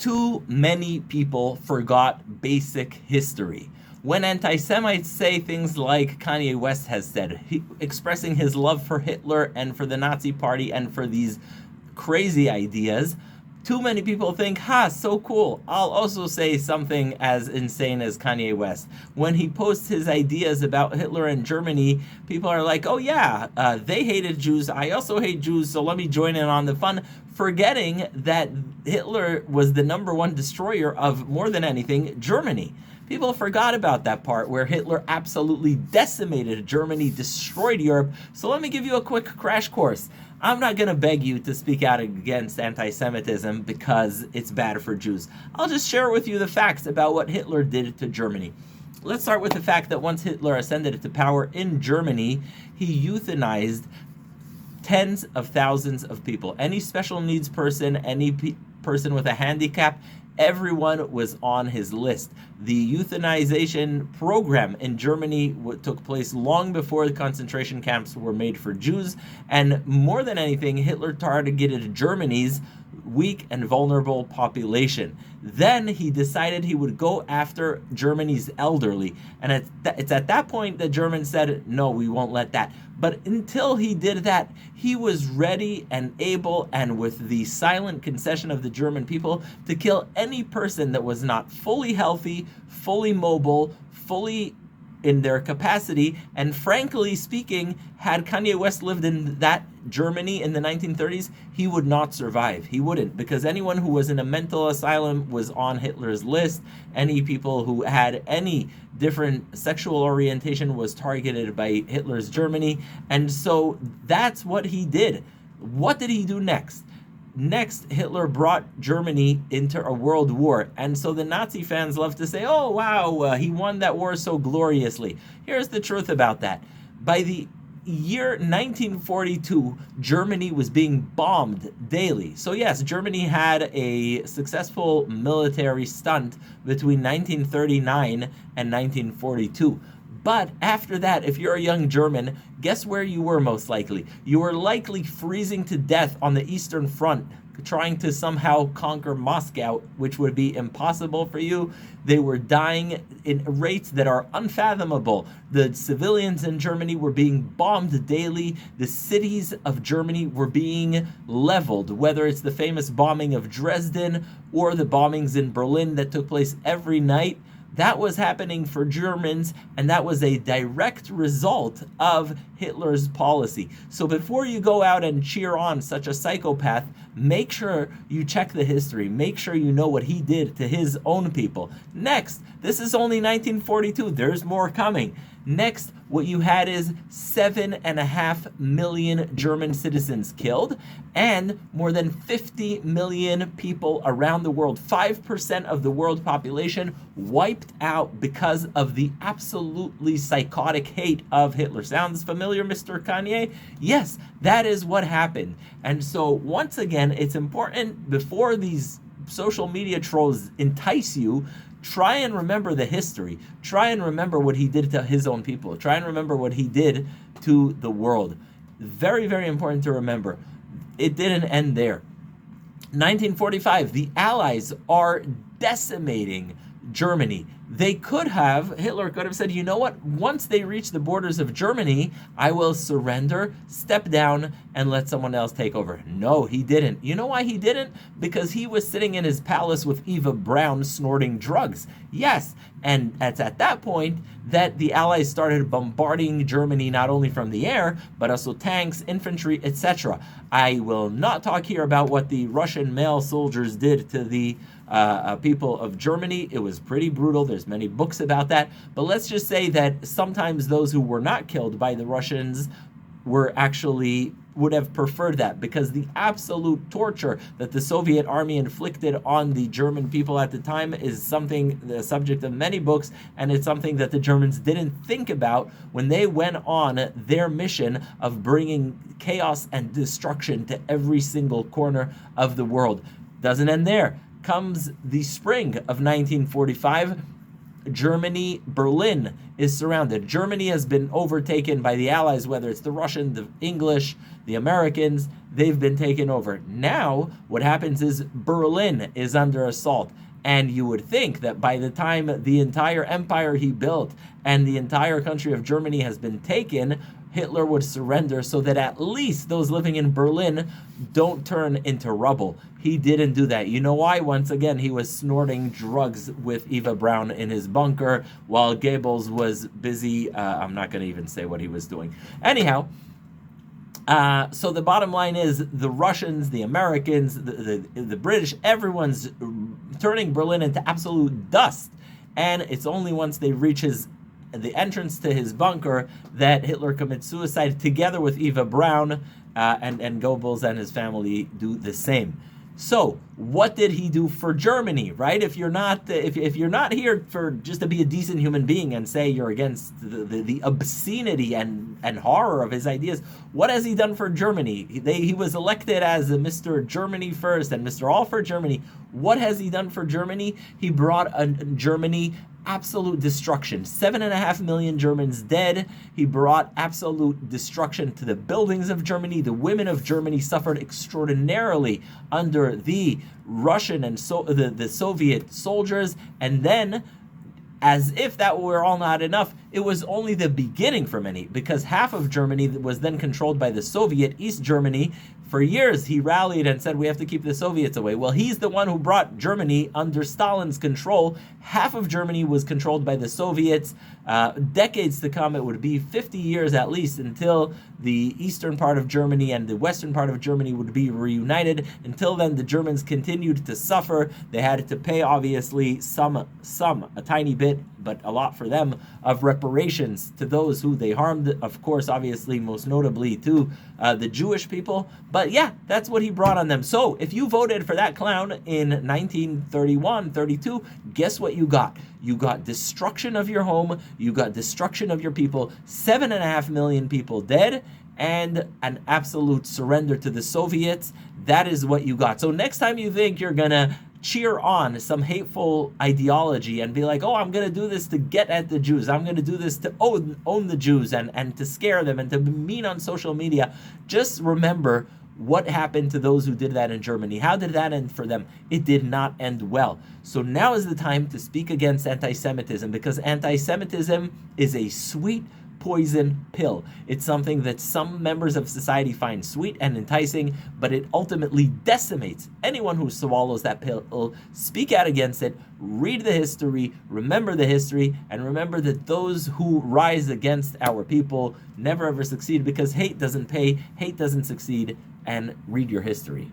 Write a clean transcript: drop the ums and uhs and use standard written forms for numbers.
Too many people forgot basic history. When anti-Semites say things like Kanye West has said, expressing his love for Hitler and for the Nazi Party and for these crazy ideas, too many people think, so cool, I'll also say something as insane as Kanye West. When he posts his ideas about Hitler and Germany, people are like, oh yeah, they hated Jews, I also hate Jews, so let me join in on the fun, forgetting that Hitler was the #1 destroyer of, more than anything, Germany. People forgot about that part where Hitler absolutely decimated Germany, destroyed Europe. So let me give you a quick crash course. I'm not going to beg you to speak out against anti-Semitism because it's bad for Jews. I'll just share with you the facts about what Hitler did to Germany. Let's start with the fact that once Hitler ascended to power in Germany, he euthanized tens of thousands of people. Any special needs person, any person with a handicap, everyone was on his list. The euthanization program in Germany took place long before the concentration camps were made for Jews, and more than anything, Hitler targeted Germany's weak and vulnerable population. Then he decided he would go after Germany's elderly, and it's at that point that Germans said, no, we won't let that. But until he did that, he was ready and able, and with the silent concession of the German people, to kill any person that was not fully healthy, fully mobile, fully in their capacity. And frankly speaking, had Kanye West lived in that Germany in the 1930s, he would not survive. He wouldn't, because anyone who was in a mental asylum was on Hitler's list. Any people who had any different sexual orientation was targeted by Hitler's Germany. And so that's what he did. What did he do next? Next, Hitler brought Germany into a world war. And so the Nazi fans love to say, oh, wow, he won that war so gloriously. Here's the truth about that. By the year 1942, Germany was being bombed daily. So yes, Germany had a successful military stunt between 1939 and 1942. But after that, if you're a young German, guess where you were most likely? You were likely freezing to death on the Eastern Front, trying to somehow conquer Moscow, which would be impossible for you. They were dying in rates that are unfathomable. The civilians in Germany were being bombed daily. The cities of Germany were being leveled, whether it's the famous bombing of Dresden or the bombings in Berlin that took place every night. That was happening for Germans, and that was a direct result of Hitler's policy. So before you go out and cheer on such a psychopath, make sure you check the history. Make sure you know what he did to his own people. Next, this is only 1942. There's more coming. Next, what you had is 7.5 million German citizens killed and more than 50 million people around the world, 5% of the world population, wiped out because of the absolutely psychotic hate of Hitler. Sounds familiar, Mr. Kanye? Yes, that is what happened. And so once again, it's important, before these social media trolls entice you, try and remember the history. Try and remember what he did to his own people. Try and remember what he did to the world. Very, very important to remember. It didn't end there. 1945, the Allies are decimating Germany. Hitler could have said, you know what, once they reach the borders of Germany, I will surrender, step down, and let someone else take over. No, he didn't. You know why he didn't? Because he was sitting in his palace with Eva Braun snorting drugs. Yes, and it's at that point that the Allies started bombarding Germany, not only from the air, but also tanks, infantry, etc. I will not talk here about what the Russian male soldiers did to the people of Germany. It was pretty brutal. There's many books about that. But let's just say that sometimes those who were not killed by the Russians would have preferred that, because the absolute torture that the Soviet army inflicted on the German people at the time is the subject of many books, and it's something that the Germans didn't think about when they went on their mission of bringing chaos and destruction to every single corner of the world. Doesn't end there. Comes the spring of 1945, Germany, Berlin is surrounded. Germany has been overtaken by the Allies, whether it's the Russian, the English, the Americans, they've been taken over. Now, what happens is Berlin is under assault. And you would think that by the time the entire empire he built and the entire country of Germany has been taken, Hitler would surrender so that at least those living in Berlin don't turn into rubble. He didn't do that. You know why? Once again, he was snorting drugs with Eva Braun in his bunker while Goebbels was busy. I'm not going to even say what he was doing. Anyhow, so the bottom line is the Russians, the Americans, the British, everyone's turning Berlin into absolute dust. And it's only once they reach the entrance to his bunker that Hitler commits suicide together with Eva Braun, and Goebbels and his family do the same. So, what did he do for Germany, right? If you're not here for just to be a decent human being and say you're against the obscenity and horror of his ideas, what has he done for Germany? He was elected as Mr. Germany First and Mr. All for Germany. What has he done for Germany? He brought Germany absolute destruction. 7.5 million Germans dead. He brought absolute destruction to the buildings of Germany. The women of Germany suffered extraordinarily under the Russian and the Soviet soldiers. And then, as if that were all not enough, it was only the beginning for many, because half of Germany was then controlled by the Soviet, East Germany. For years, he rallied and said, we have to keep the Soviets away. Well, he's the one who brought Germany under Stalin's control. Half of Germany was controlled by the Soviets. Decades to come, it would be 50 years at least until the eastern part of Germany and the western part of Germany would be reunited. Until then, the Germans continued to suffer. They had to pay, obviously, a tiny bit, but a lot for them, of reparations to those who they harmed. Of course, obviously, most notably to the Jewish people. But yeah, that's what he brought on them. So if you voted for that clown in 1931, 32, guess what you got? You got destruction of your home. You got destruction of your people. 7.5 million people dead, and an absolute surrender to the Soviets. That is what you got. So next time you think you're gonna cheer on some hateful ideology and be like, oh, I'm going to do this to get at the Jews, I'm going to do this to own the Jews and to scare them and to be mean on social media, just remember what happened to those who did that in Germany. How did that end for them? It did not end well. So now is the time to speak against anti-Semitism, because anti-Semitism is a sweet poison pill. It's something that some members of society find sweet and enticing, but it ultimately decimates anyone who swallows that pill. Speak out against it, read the history, remember the history, and remember that those who rise against our people never ever succeed, because hate doesn't pay, hate doesn't succeed, and read your history.